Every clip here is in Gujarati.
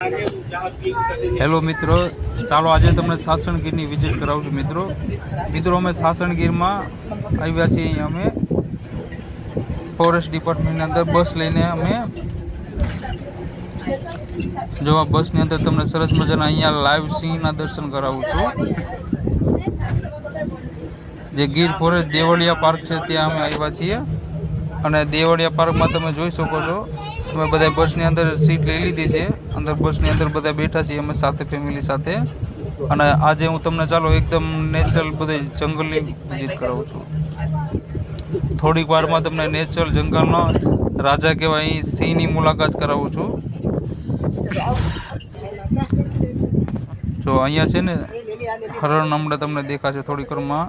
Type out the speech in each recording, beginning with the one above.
હેલો મિત્રો, ચાલો આજે તમને સાસણગીરની વિઝિટ કરાવું છું મિત્રો અમે સાસણગીરમાં આવ્યા છીએ। અહીંયા અમે ફોરેસ્ટ ડિપાર્ટમેન્ટની અંદર બસ લઈને અમે જો આ બસની અંદર તમને સરસ મજાના અહીંયા લાઈવ સિંહના દર્શન કરાવું છું। જે ગીર ફોરેસ્ટ દેવળિયા પાર્ક છે ત્યાં અમે આવ્યા છીએ અને દેવળિયા પાર્કમાં તમે જોઈ શકો છો અમે બધા બસની અંદર સીટ લઈ લીધી છે। અંદર બસની અંદર બધા બેઠા છીએ અમે સાથે ફેમિલી સાથે। અને આજે હું તમને ચાલો એકદમ નેચરલ બધે જંગલની વિઝિટ કરાવું છું। થોડીક વારમાં તમને નેચરલ જંગલનો રાજા કહેવાય અહીં સિંહની મુલાકાત કરાવું છું। જો અહીંયા છે ને હરણ હમણાં તમને દેખાશે થોડીક વારમાં।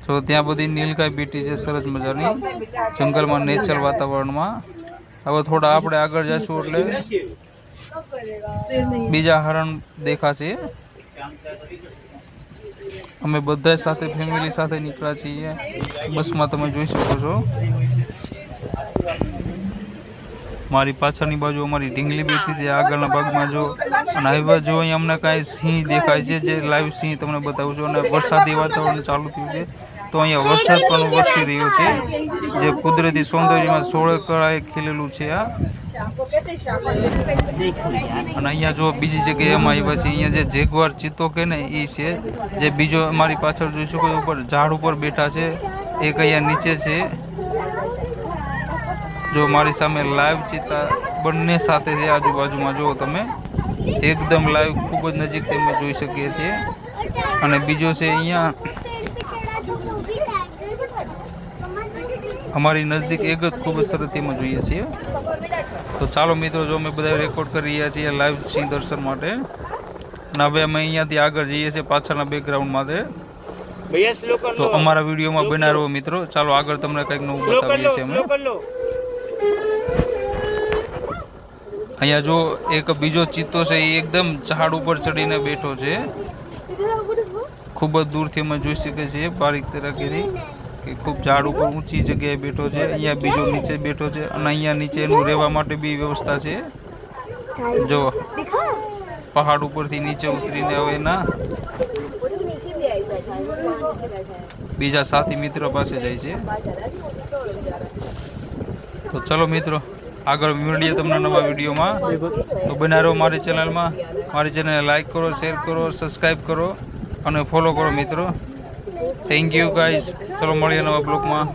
તો ત્યાં બધી નીલગાય બેઠી છે સરસ મજાની જંગલમાં નેચરલ વાતાવરણમાં। હવે થોડા આપણે આગળ જઈશું એટલે બીજા હરણ દેખાશે। અમે બધા સાથે ફેમિલી સાથે નીકળ્યા છીએ બસમાં, તમે જોઈ શકો છો। મારી પાછળની બાજુ અમારી ઢીંગલી બેઠી છે આગળના ભાગમાં જો, અને હવે જો અહીં અમને કાંઈ સિંહ દેખાય છે જે લાઈવ સિંહ તમને બતાવું છું। અને વરસાદી વાતાવરણ ચાલુ થયું છે તો અહીંયા વરસાદ પણ વરસી રહ્યો છે જે કુદરતી સૌંદર્યમાં સોળે કળાએ ખીલેલું છે આ। અને અહીંયા જો બીજી જગ્યાએ અમે આવ્યા છીએ, અહીંયા જે જેગવાર ચિત્તો કે ને એ છે જે બીજો મારી પાછળ જોઈ શકો ઉપર ઝાડ ઉપર બેઠા છે, એક અહીંયા નીચે છે। જો મારી સામે લાઈવ ચિત્તા બંને સાથે છે આજુબાજુમાં, જો તમે એકદમ લાઈવ ખૂબ જ નજીકથી અમે જોઈ શકીએ છીએ। અને બીજો છે અહીંયા અમારી નજદીક એક જ ખૂબ જ સરસ એમાં જોઈએ છીએ। તો ચાલો મિત્રો, જો અમે બધા રેકોર્ડ કરી રહ્યા છીએ લાઈવ સિંહ દર્શન માટે। અને હવે અમે અહીંયાથી આગળ જઈએ છીએ પાછળના બેકગ્રાઉન્ડ માટે। તો અમારા વિડીયોમાં બના રહો મિત્રો, ચાલો આગળ તમને કંઈક નવું બતાવીએ છીએ અમે। અહીંયા જો એક બીજો ચિત્તો છે એ એકદમ ઝાડ ઉપર ચડીને બેઠો છે, ખૂબ જ દૂરથી અમે જોઈ શકીએ છીએ બારીક તરીકેથી કે ખૂબ ઝાડ ઉપર ઊંચી જગ્યાએ બેઠો છે। અહીંયા બીજો નીચે બેઠો છે અને અહીંયા નીચે એનું રહેવા માટે બી વ્યવસ્થા છે। જો પહાડ ઉપરથી નીચે ઉતરીને હવે એના બીજા સાથી મિત્ર પાસે જાય છે। તો ચલો મિત્રો આગળ મળીએ તમને નવા વિડીયોમાં। તો બના રહો મારી ચેનલમાં, મારી ચેનલને લાઈક કરો, શેર કરો, સબસ્ક્રાઈબ કરો અને ફોલો કરો મિત્રો। થેન્ક યુ ગાઈઝ, ચલો મળીએ નવા બ્લોગમાં।